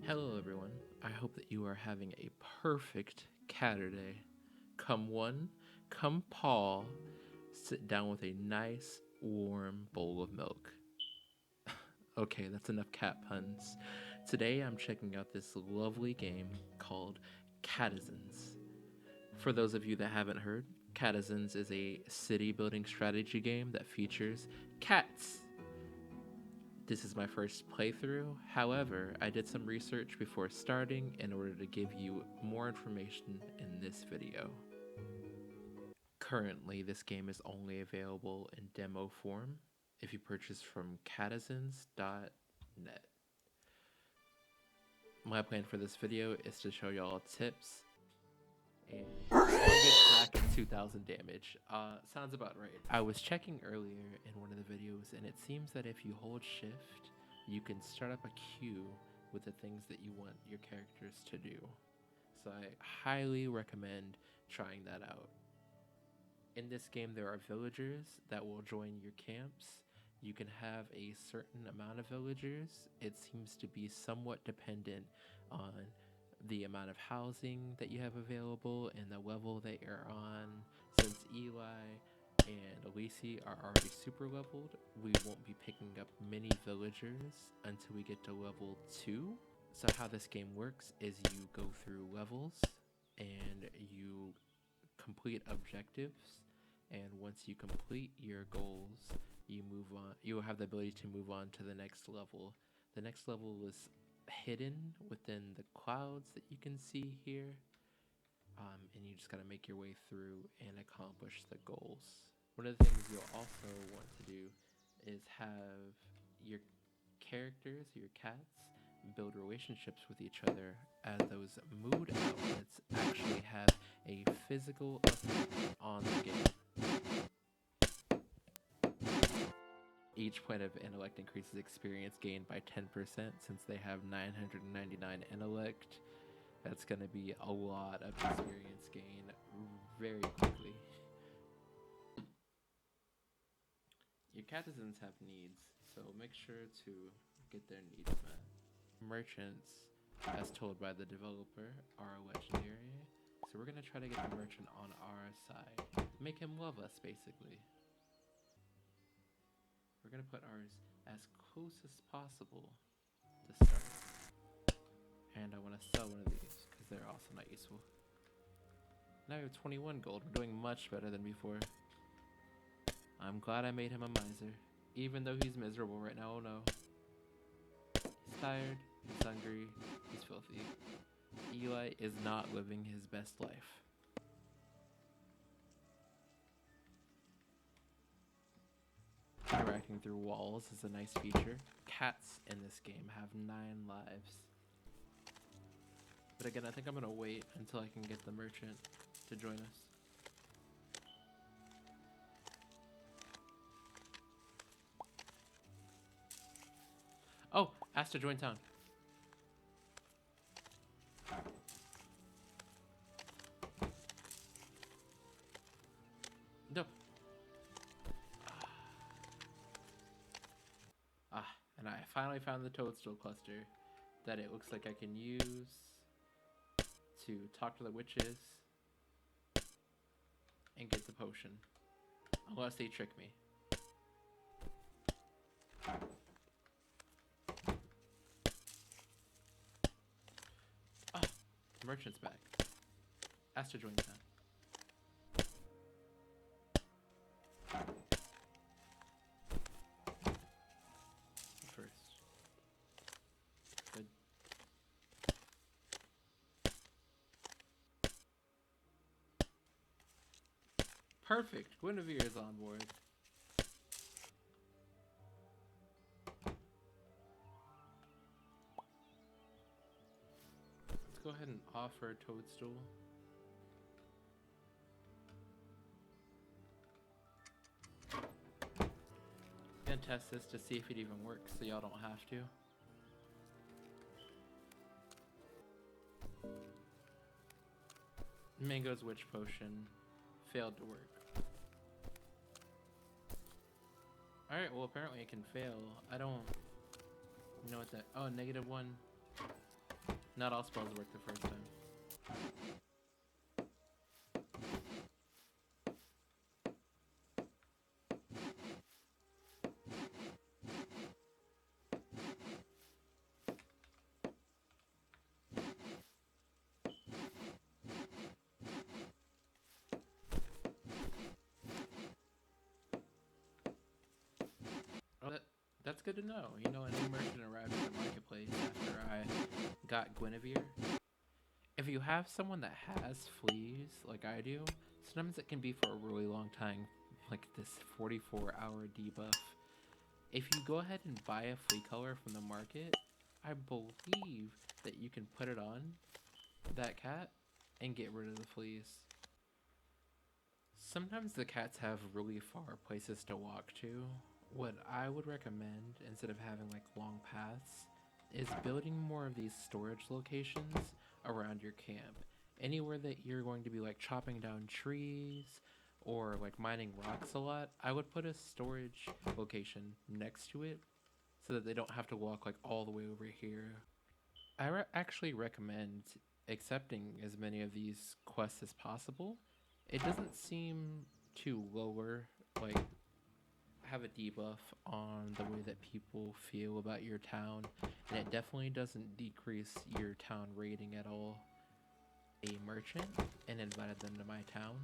Hello, everyone. I hope that you are having a perfect Catterday. Come one, come Paul, sit down with a nice, warm bowl of milk. Okay, that's enough cat puns. Today I'm checking out this lovely game called Catizens. For those of you that haven't heard, Catizens is a city building strategy game that features cats. This is my first playthrough, however, I did some research before starting in order to give you more information in this video. Currently, this game is only available in demo form if you purchase from catizens.net. My plan for this video is to show y'all tips and one good stack of 2,000 damage. Sounds about right. I was checking earlier in one of the videos, and it seems that if you hold shift, you can start up a queue with the things that you want your characters to do. So I highly recommend trying that out. In this game, there are villagers that will join your camps. You can have a certain amount of villagers. It seems to be somewhat dependent on the amount of housing that you have available and the level that you're on. Since Eli and Elise are already super leveled, we won't be picking up many villagers until we get to level 2. So how this game works is you go through levels and you complete objectives, and once you complete your goals, you move on. You will have the ability to move on to the next level. The next level is hidden within the clouds that you can see here, and you just gotta make your way through and accomplish the goals. One of the things you'll also want to do is have your characters, your cats, build relationships with each other, as those mood outlets actually have a physical effect on the game. Each point of intellect increases experience gained by 10% since they have 999 intellect. That's going to be a lot of experience gain very quickly. Your catizens have needs, so make sure to get their needs met. Merchants, as told by the developer, are legendary, so we're going to try to get the merchant on our side. Make him love us, basically. We're going to put ours as close as possible to start. And I want to sell one of these, because they're also not useful. Now we have 21 gold. We're doing much better than before. I'm glad I made him a miser, even though he's miserable right now. Oh no. He's tired, he's hungry, he's filthy. Eli is not living his best life. Interacting through walls is a nice feature. Cats in this game have 9 lives. But again, I think I'm gonna wait until I can get the merchant to join us. Oh, asked to join town. No. And I finally found the toadstool cluster that it looks like I can use to talk to the witches and get the potion. Unless they trick me. Ah, the merchant's back. Asked to join town. First. Good. Perfect. Guinevere is on board. Let's go ahead and offer Toadstool. And test this to see if it even works so y'all don't have to. Mango's witch potion failed to work. Alright, well apparently it can fail. I don't know what that... Oh, -1. Not all spells work the first time. Oh, that's good to know. You know, a new merchant arrived at the marketplace after I got Guinevere. If you have someone that has fleas, like I do, sometimes it can be for a really long time, like this 44-hour debuff. If you go ahead and buy a flea color from the market, I believe that you can put it on that cat and get rid of the fleas. Sometimes the cats have really far places to walk to. What I would recommend, instead of having like long paths, is building more of these storage locations around your camp. Anywhere that you're going to be like chopping down trees or like mining rocks a lot, I would put a storage location next to it so that they don't have to walk like all the way over here. Actually recommend accepting as many of these quests as possible. It doesn't seem to lower, like, have a debuff on the way that people feel about your town, and it definitely doesn't decrease your town rating at all. A merchant and invited them to my town.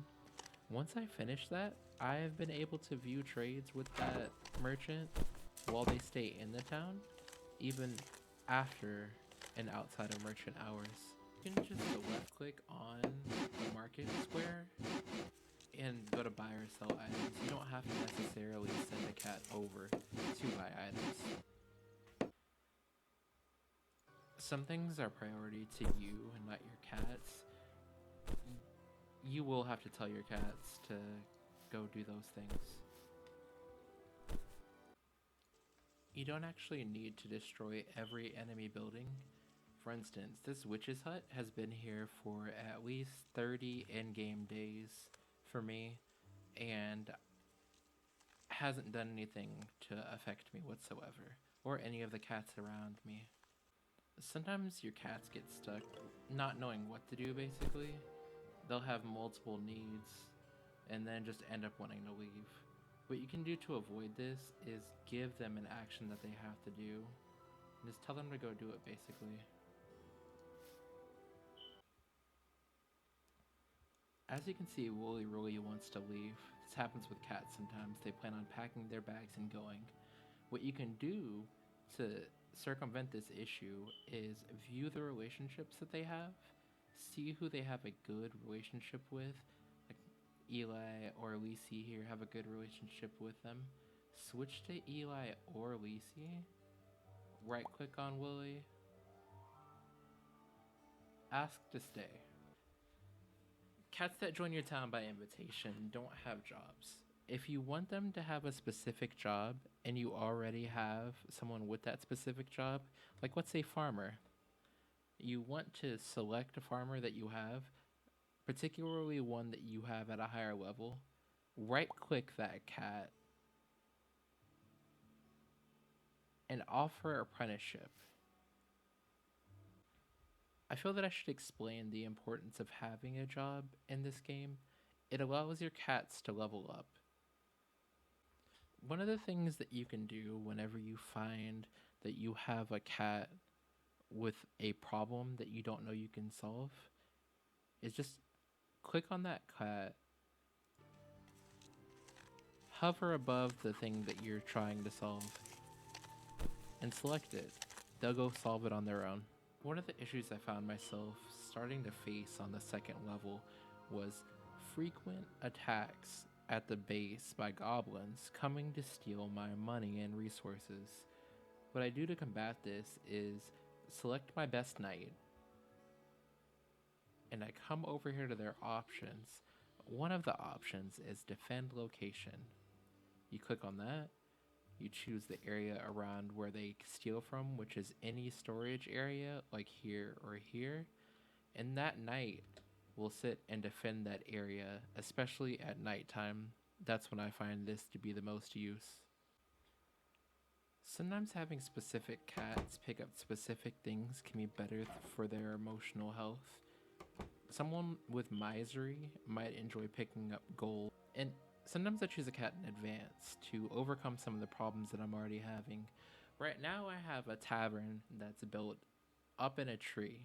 Once I finish that, I have been able to view trades with that merchant while they stay in the town, even after and outside of merchant hours. You can just left click on the market square and go to buy or sell items. You don't have to necessarily send a cat over to buy items. Some things are priority to you and not your cats. You will have to tell your cats to go do those things. You don't actually need to destroy every enemy building. For instance, this witch's hut has been here for at least 30 in-game days for me, and hasn't done anything to affect me whatsoever, or any of the cats around me. Sometimes your cats get stuck not knowing what to do, basically. They'll have multiple needs, and then just end up wanting to leave. What you can do to avoid this is give them an action that they have to do. Just tell them to go do it, basically. As you can see, Wooly really wants to leave. This happens with cats sometimes. They plan on packing their bags and going. What you can do to circumvent this issue is view the relationships that they have, see who they have a good relationship with. Like Eli or Lisi here have a good relationship with them. Switch to Eli or Lisi. Right click on Willy. Ask to stay. Cats that join your town by invitation don't have jobs. If you want them to have a specific job and you already have someone with that specific job, like let's say farmer, you want to select a farmer that you have, particularly one that you have at a higher level, right click that cat and offer apprenticeship. I feel that I should explain the importance of having a job in this game. It allows your cats to level up. One of the things that you can do whenever you find that you have a cat with a problem that you don't know you can solve is just click on that cat, hover above the thing that you're trying to solve, and select it. They'll go solve it on their own. One of the issues I found myself starting to face on the second level was frequent attacks at the base by goblins coming to steal my money and resources. What I do to combat this is select my best knight, and I come over here to their options. One of the options is defend location. You click on that, you choose the area around where they steal from, which is any storage area like here or here, and that knight will sit and defend that area, especially at nighttime. That's when I find this to be the most use. Sometimes having specific cats pick up specific things can be better for their emotional health. Someone with misery might enjoy picking up gold, and sometimes I choose a cat in advance to overcome some of the problems that I'm already having. Right now, I have a tavern that's built up in a tree,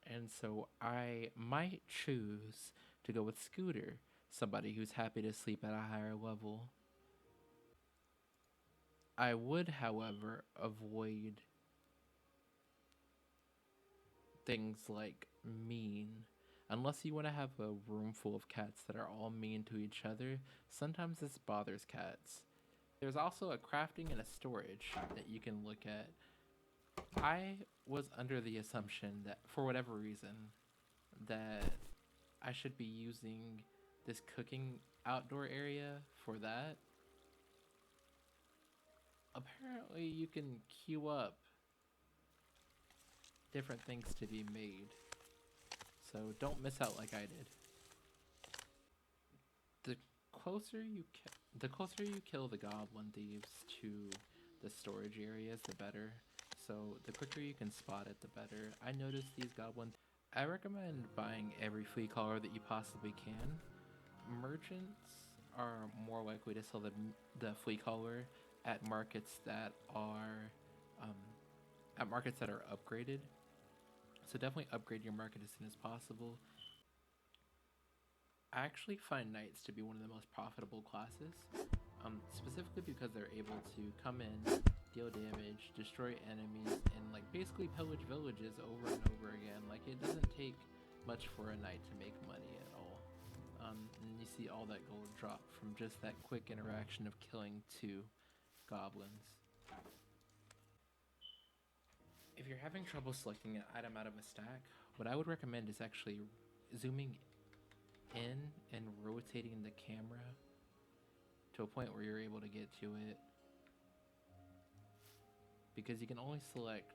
and so I might choose to go with Scooter, somebody who's happy to sleep at a higher level. I would, however, avoid things like mean. Unless you want to have a room full of cats that are all mean to each other, sometimes this bothers cats. There's also a crafting and a storage that you can look at. I was under the assumption that, for whatever reason, that I should be using this cooking outdoor area for that. Apparently, you can queue up different things to be made, so don't miss out like I did. The the closer you kill the goblin thieves to the storage areas, the better. So the quicker you can spot it, the better. I noticed these I recommend buying every flea collar that you possibly can. Merchants are more likely to sell the flea collar at markets that are um, upgraded. So definitely upgrade your market as soon as possible. I actually find knights to be one of the most profitable classes, specifically because they're able to come in, deal damage, destroy enemies, and like basically pillage villages over and over again. Like it doesn't take much for a knight to make money at all. And you see all that gold drop from just that quick interaction of killing 2 goblins. If you're having trouble selecting an item out of a stack, what I would recommend is actually zooming in and rotating the camera to a point where you're able to get to it, because you can only select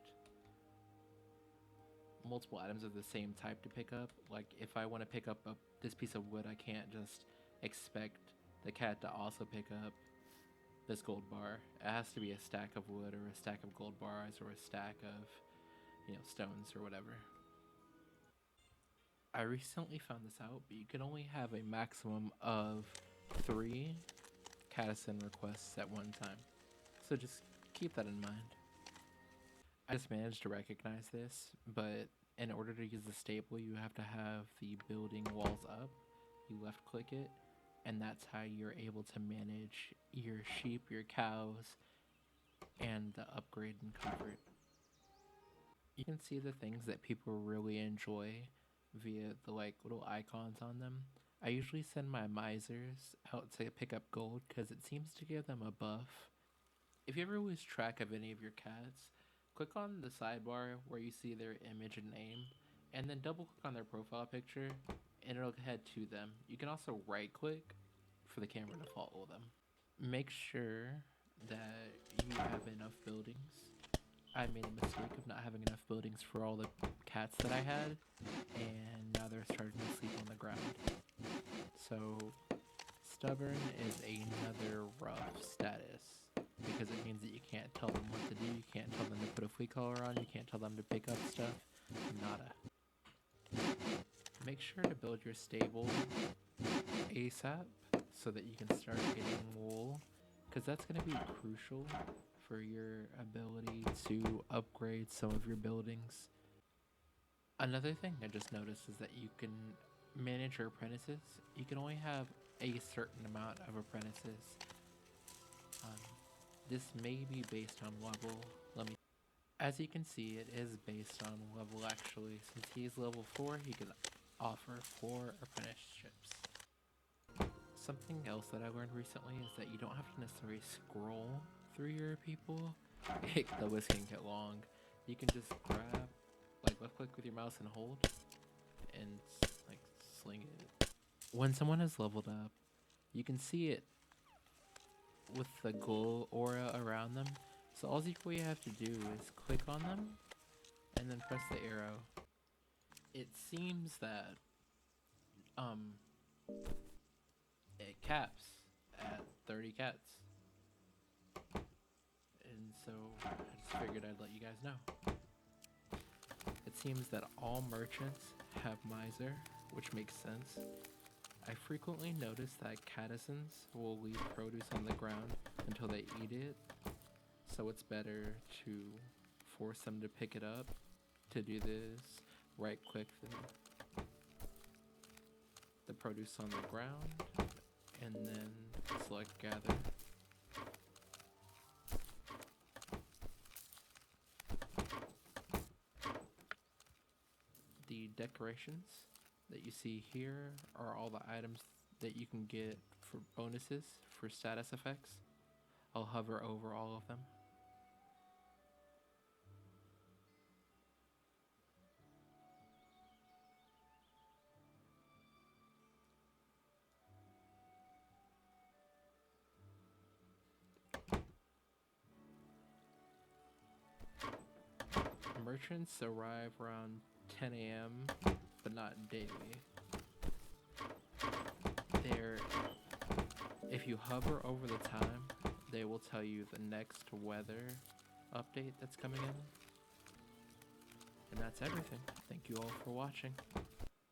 multiple items of the same type to pick up. Like if I want to pick up this piece of wood, I can't just expect the cat to also pick up this gold bar. It has to be a stack of wood or a stack of gold bars or a stack of, stones or whatever. I recently found this out, but you can only have a maximum of 3 Catizens requests at one time. So just keep that in mind. I just managed to recognize this, but in order to use the staple, you have to have the building walls up. You left click it, and that's how you're able to manage your sheep, your cows, and the upgrade and comfort. You can see the things that people really enjoy via the little icons on them. I usually send my misers out to pick up gold because it seems to give them a buff. If you ever lose track of any of your cats, click on the sidebar where you see their image and name, and then double click on their profile picture, and it'll head to them. You can also right click for the camera to follow them. Make sure that you have enough buildings. I made a mistake of not having enough buildings for all the cats that I had, and now they're starting to sleep on the ground. So, stubborn is another rough status, because it means that you can't tell them what to do, you can't tell them to put a flea collar on, you can't tell them to pick up stuff, nada. Make sure to build your stable ASAP so that you can start getting wool, because that's going to be crucial for your ability to upgrade some of your buildings. Another thing I just noticed is that you can manage your apprentices. You can only have a certain amount of apprentices. This may be based on level. As you can see, it is based on level actually. Since he's level 4, he can offer 4 apprenticeships. Something else that I learned recently is that you don't have to necessarily scroll through your people. The list can get long. You can just grab, left click with your mouse and hold, and sling it. When someone has leveled up, you can see it with the gold aura around them. So all you have to do is click on them and then press the arrow. It seems that it caps at 30 cats. And so I just figured I'd let you guys know. It seems that all merchants have miser, which makes sense. I frequently notice that Catizens will leave produce on the ground until they eat it, so it's better to force them to pick it up. To do this, right click the produce on the ground and then select gather. The decorations that you see here are all the items that you can get for bonuses for status effects. I'll hover over all of them. Merchants arrive around 10 a.m., but not daily. If you hover over the time, they will tell you the next weather update that's coming in. And that's everything. Thank you all for watching.